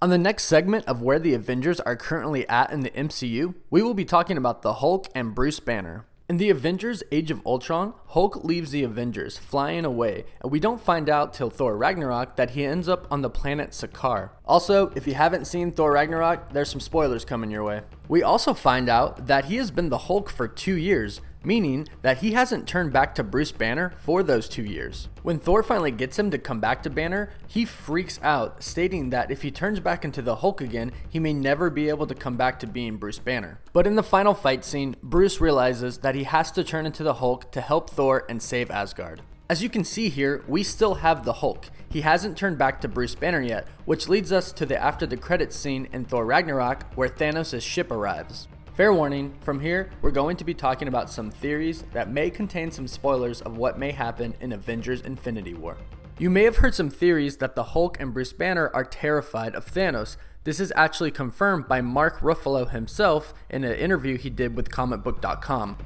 On the next segment of where the Avengers are currently at in the MCU, we will be talking about the Hulk and Bruce Banner. In the Avengers Age of Ultron, Hulk leaves the Avengers, flying away, and we don't find out till Thor Ragnarok that he ends up on the planet Sakaar. Also, if you haven't seen Thor Ragnarok, there's some spoilers coming your way. We also find out that he has been the Hulk for 2 years, meaning that he hasn't turned back to Bruce Banner for those 2 years. When Thor finally gets him to come back to Banner, he freaks out, stating that if he turns back into the Hulk again, he may never be able to come back to being Bruce Banner. But in the final fight scene, Bruce realizes that he has to turn into the Hulk to help Thor and save Asgard. As you can see here, we still have the Hulk. He hasn't turned back to Bruce Banner yet, which leads us to the after the credits scene in Thor Ragnarok where Thanos' ship arrives. Fair warning, from here, we're going to be talking about some theories that may contain some spoilers of what may happen in Avengers Infinity War. You may have heard some theories that the Hulk and Bruce Banner are terrified of Thanos. This is actually confirmed by Mark Ruffalo himself in an interview he did with comicbook.com.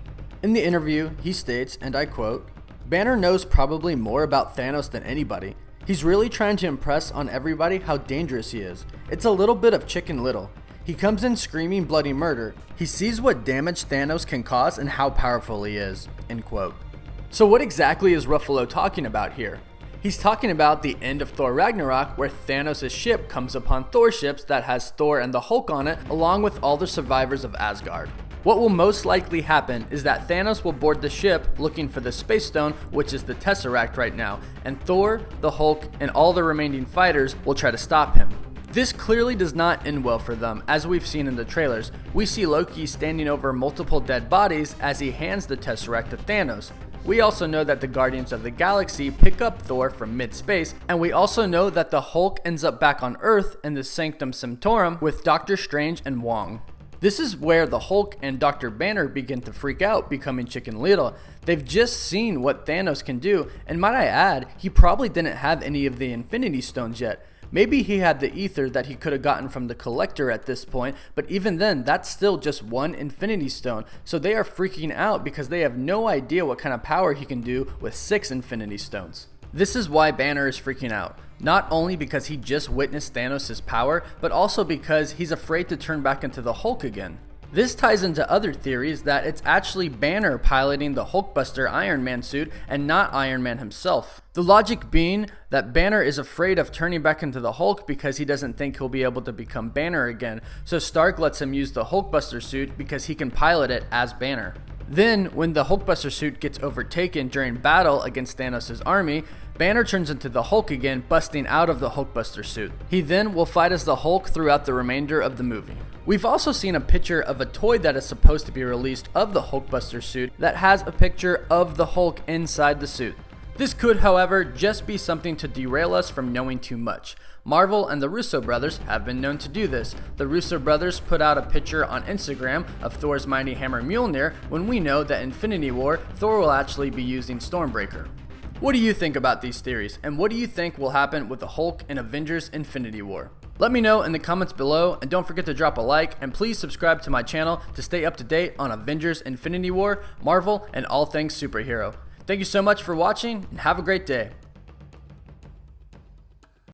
In the interview, he states, and I quote, "Banner knows probably more about Thanos than anybody. He's really trying to impress on everybody how dangerous he is. It's a little bit of Chicken Little. He comes in screaming bloody murder. He sees what damage Thanos can cause and how powerful he is." End quote. So what exactly is Ruffalo talking about here? He's talking about the end of Thor Ragnarok where Thanos' ship comes upon Thor's ships that has Thor and the Hulk on it along with all the survivors of Asgard. What will most likely happen is that Thanos will board the ship looking for the Space Stone, which is the Tesseract right now, and Thor, the Hulk, and all the remaining fighters will try to stop him. This clearly does not end well for them, as we've seen in the trailers. We see Loki standing over multiple dead bodies as he hands the Tesseract to Thanos. We also know that the Guardians of the Galaxy pick up Thor from mid-space, and we also know that the Hulk ends up back on Earth in the Sanctum Sanctorum with Doctor Strange and Wong. This is where the Hulk and Dr. Banner begin to freak out, becoming Chicken Little. They've just seen what Thanos can do, and might I add, he probably didn't have any of the Infinity Stones yet. Maybe he had the ether that he could have gotten from the Collector at this point, but even then, that's still just one Infinity Stone. So they are freaking out because they have no idea what kind of power he can do with 6 Infinity Stones. This is why Banner is freaking out. Not only because he just witnessed Thanos' power, but also because he's afraid to turn back into the Hulk again. This ties into other theories that it's actually Banner piloting the Hulkbuster Iron Man suit and not Iron Man himself. The logic being that Banner is afraid of turning back into the Hulk because he doesn't think he'll be able to become Banner again, so Stark lets him use the Hulkbuster suit because he can pilot it as Banner. Then, when the Hulkbuster suit gets overtaken during battle against Thanos' army, Banner turns into the Hulk again, busting out of the Hulkbuster suit. He then will fight as the Hulk throughout the remainder of the movie. We've also seen a picture of a toy that is supposed to be released of the Hulkbuster suit that has a picture of the Hulk inside the suit. This could, however, just be something to derail us from knowing too much. Marvel and the Russo brothers have been known to do this. The Russo brothers put out a picture on Instagram of Thor's mighty hammer Mjolnir when we know that in Infinity War, Thor will actually be using Stormbreaker. What do you think about these theories, and what do you think will happen with the Hulk in Avengers Infinity War? Let me know in the comments below, and don't forget to drop a like, and please subscribe to my channel to stay up to date on Avengers Infinity War, Marvel, and all things superhero. Thank you so much for watching, and have a great day.